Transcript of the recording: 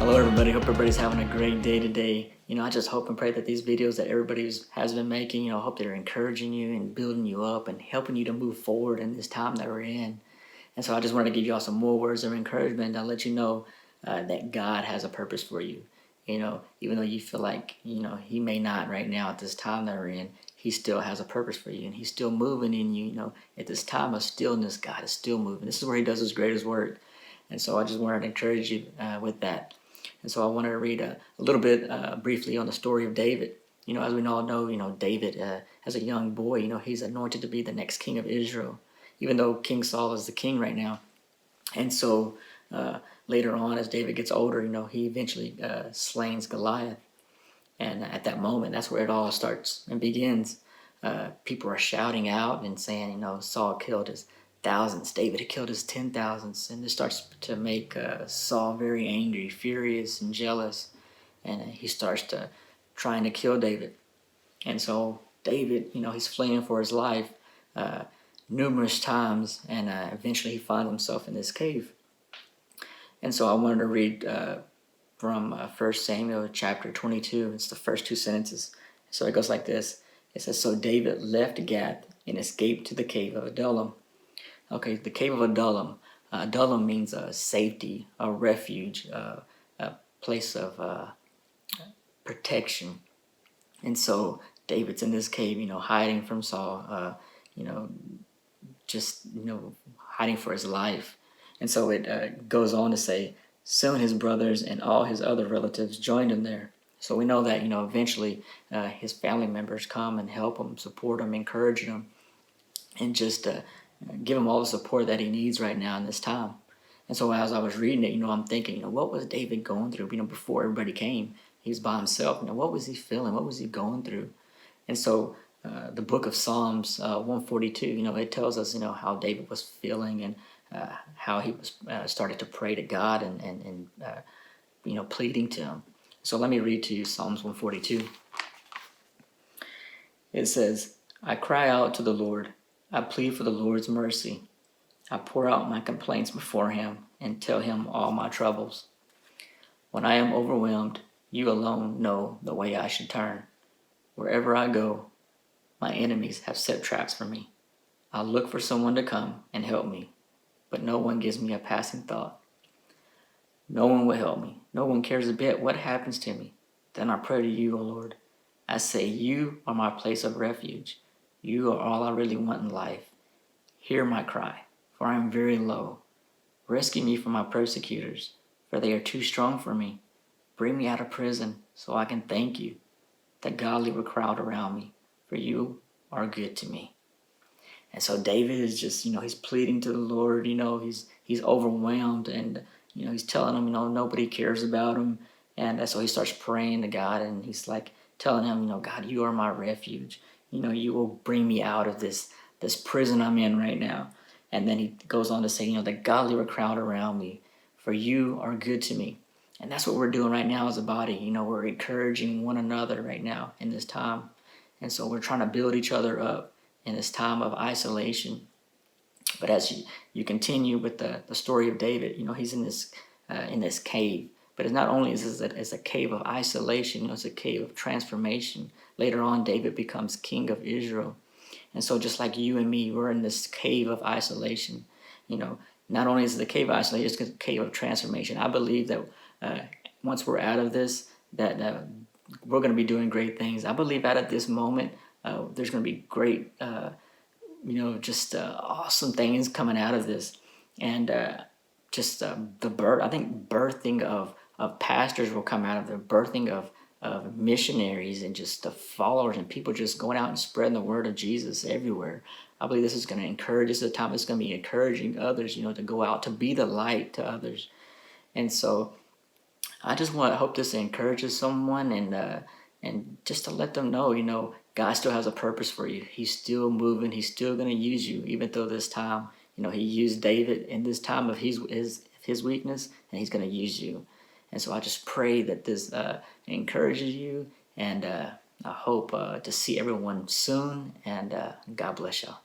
Hello everybody, hope everybody's having a great day today. I just hope and pray that these videos that everybody has been making, I hope they're encouraging you and building you up and helping you to move forward in this time that we're in. And so I just wanted to give you all some more words of encouragement and let you know that God has a purpose for you. Even though you feel like, he may not right now at this time that we're in, he still has a purpose for you and he's still moving in you. At this time of stillness, God is still moving. This is where he does his greatest work. And so I just wanted to encourage you with that. And so I wanted to read a little bit briefly on the story of David. As we all know, David, as a young boy, he's anointed to be the next king of Israel, even though King Saul is the king right now. And so later on, as David gets older, he eventually slays Goliath. And at that moment, that's where it all starts and begins. People are shouting out and saying, Saul killed his thousands, David had killed his 10,000s. And this starts to make Saul very angry, furious, and jealous. And he starts to trying to kill David. And so David, he's fleeing for his life numerous times. And eventually he finds himself in this cave. And so I wanted to read from 1 Samuel chapter 22. It's the first two sentences. So it goes like this. It says, "So David left Gath and escaped to the cave of Adullam." Okay, the cave of Adullam. Adullam means safety, a refuge, a place of protection. And so David's in this cave, hiding from Saul, just hiding for his life. And so it goes on to say, soon his brothers and all his other relatives joined him there. So we know that, eventually his family members come and help him, support him, encourage him, and just give him all the support that he needs right now in this time. And so as I was reading it, I'm thinking, what was David going through, before everybody came? He's by himself. What was he feeling? What was he going through? And so the book of Psalms 142, it tells us, how David was feeling and how he was started to pray to God and pleading to him. So let me read to you Psalms 142. It says, "I cry out to the Lord. I plead for the Lord's mercy. I pour out my complaints before him and tell him all my troubles. When I am overwhelmed, you alone know the way I should turn. Wherever I go, my enemies have set traps for me. I look for someone to come and help me, but no one gives me a passing thought. No one will help me. No one cares a bit what happens to me. Then I pray to you, O Lord. I say, you are my place of refuge. You are all I really want in life. Hear my cry, for I am very low. Rescue me from my persecutors, for they are too strong for me. Bring me out of prison so I can thank you. The godly will crowd around me, for you are good to me." And so David is just, he's pleading to the Lord, he's overwhelmed and, he's telling him, nobody cares about him. And so he starts praying to God and he's like telling him, God, you are my refuge. You will bring me out of this prison I'm in right now. And then he goes on to say, the godly will crowd around me, for you are good to me. And that's what we're doing right now as a body. We're encouraging one another right now in this time. And so we're trying to build each other up in this time of isolation. But as you continue with the story of David, he's in this cave. But it's not only is it's a cave of isolation, it's a cave of transformation. Later on, David becomes king of Israel. And so just like you and me, we're in this cave of isolation. Not only is it the cave of isolation, it's a cave of transformation. I believe that once we're out of this, that we're going to be doing great things. I believe out of this moment, there's going to be great, awesome things coming out of this. And I think birthing of pastors will come out of the birthing of missionaries and just the followers and people just going out and spreading the word of Jesus everywhere. I believe this is going to encourage. This is a time it's going to be encouraging others, to go out, to be the light to others. And so I just hope this encourages someone and just to let them know, God still has a purpose for you. He's still moving. He's still going to use you, even though this time, he used David in this time of his weakness, and he's going to use you. And so I just pray that this encourages you, and I hope to see everyone soon, and God bless y'all.